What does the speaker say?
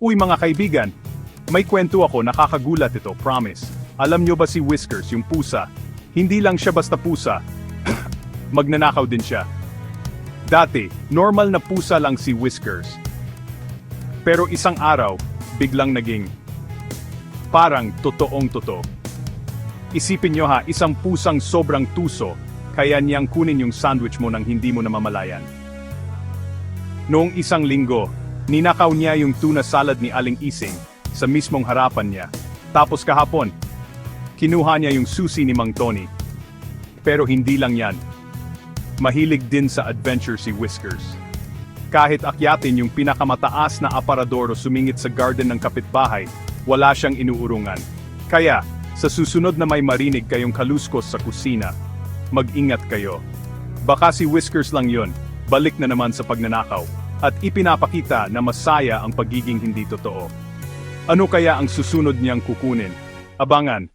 Uy mga kaibigan, may kwento ako nakakagulat ito, promise. Alam nyo ba si Whiskers, yung pusa? Hindi lang siya basta pusa. Magnanakaw din siya. Dati, normal na pusa lang si Whiskers. Pero isang araw, biglang naging parang totoong totoo. Isipin nyo ha, isang pusang sobrang tuso, kaya niyang kunin yung sandwich mo nang hindi mo namamalayan. Noong isang linggo, ninakaw niya yung tuna salad ni Aling Ising sa mismong harapan niya. Tapos kahapon, kinuha niya yung susi ni Mang Tony. Pero hindi lang yan. Mahilig din sa adventure si Whiskers. Kahit akyatin yung pinakamataas na aparador o sumingit sa garden ng kapitbahay, wala siyang inuurungan. Kaya, sa susunod na may marinig kayong kaluskos sa kusina, mag-ingat kayo. Baka si Whiskers lang yun, balik na naman sa pagnanakaw, at ipinapakita na masaya ang pagiging hindi totoo. Ano kaya ang susunod niyang kukunin? Abangan,